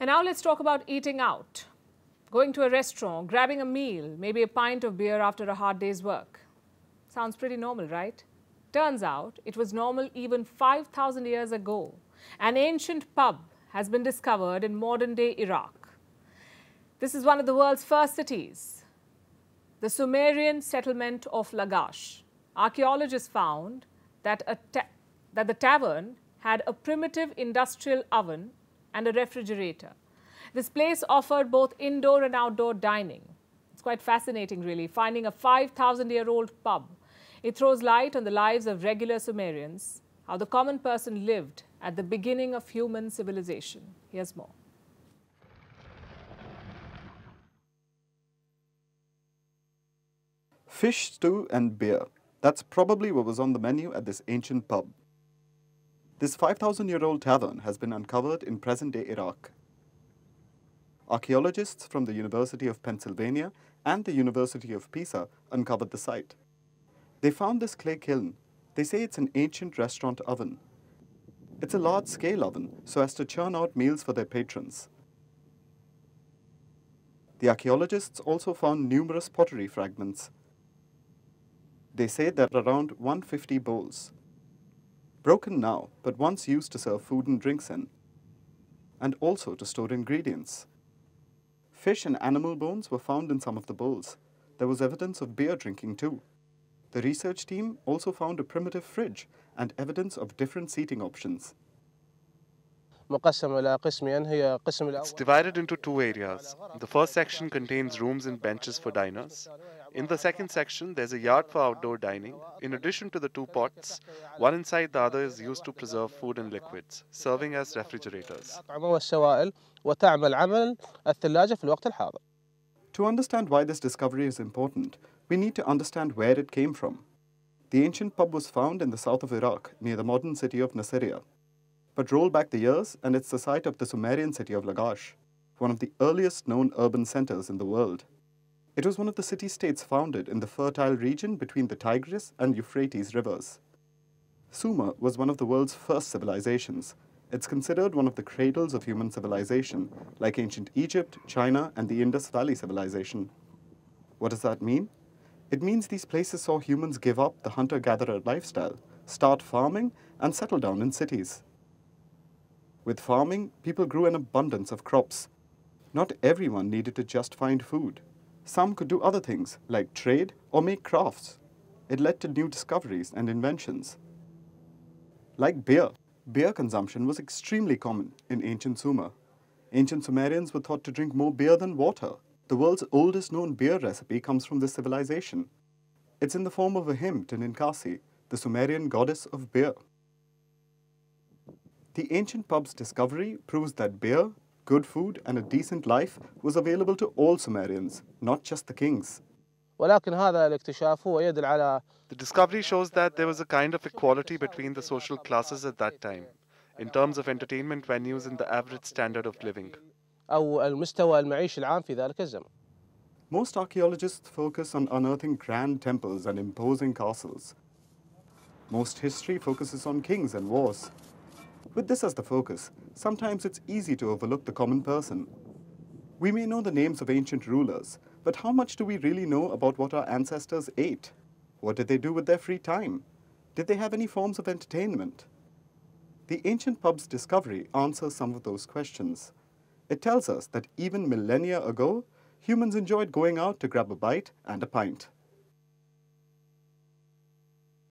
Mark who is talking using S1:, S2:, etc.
S1: And now let's talk about eating out. Going to a restaurant, grabbing a meal, maybe a pint of beer after a hard day's work. Sounds pretty normal, right? Turns out it was normal even 5,000 years ago. An ancient pub has been discovered in modern-day Iraq. This is one of the world's first cities, the Sumerian settlement of Lagash. Archaeologists found that the tavern had a primitive industrial oven and a refrigerator. This place offered both indoor and outdoor dining. It's quite fascinating, really, finding a 5,000-year-old pub. It throws light on the lives of regular Sumerians, how the common person lived at the beginning of human civilization. Here's more.
S2: Fish stew and beer. That's probably what was on the menu at this ancient pub. This 5,000-year-old tavern has been uncovered in present-day Iraq. Archaeologists from the University of Pennsylvania and the University of Pisa uncovered the site. They found this clay kiln. They say it's an ancient restaurant oven. It's a large-scale oven, so as to churn out meals for their patrons. The archaeologists also found numerous pottery fragments. They say there are around 150 bowls. Broken now, but once used to serve food and drinks in, and also to store ingredients. Fish and animal bones were found in some of the bowls. There was evidence of beer drinking too. The research team also found a primitive fridge and evidence of different seating options.
S3: It's divided into two areas. The first section contains rooms and benches for diners. In the second section, there's a yard for outdoor dining. In addition to the two pots, one inside the other is used to preserve food and liquids, serving as refrigerators.
S2: To understand why this discovery is important, we need to understand where it came from. The ancient pub was found in the south of Iraq, near the modern city of Nasiriyah. But roll back the years, and it's the site of the Sumerian city of Lagash, one of the earliest known urban centers in the world. It was one of the city-states founded in the fertile region between the Tigris and Euphrates rivers. Sumer was one of the world's first civilizations. It's considered one of the cradles of human civilization, like ancient Egypt, China, and the Indus Valley civilization. What does that mean? It means these places saw humans give up the hunter-gatherer lifestyle, start farming, and settle down in cities. With farming, people grew an abundance of crops. Not everyone needed to just find food. Some could do other things, like trade or make crafts. It led to new discoveries and inventions. Like beer, beer consumption was extremely common in ancient Sumer. Ancient Sumerians were thought to drink more beer than water. The world's oldest known beer recipe comes from this civilization. It's in the form of a hymn to Ninkasi, the Sumerian goddess of beer. The ancient pub's discovery proves that beer, good food, and a decent life was available to all Sumerians, not just the kings.
S3: The discovery shows that there was a kind of equality between the social classes at that time, in terms of entertainment venues and the average standard of living.
S2: Most archaeologists focus on unearthing grand temples and imposing castles. Most history focuses on kings and wars. With this as the focus, sometimes it's easy to overlook the common person. We may know the names of ancient rulers, but how much do we really know about what our ancestors ate? What did they do with their free time? Did they have any forms of entertainment? The ancient pub's discovery answers some of those questions. It tells us that even millennia ago, humans enjoyed going out to grab a bite and a pint.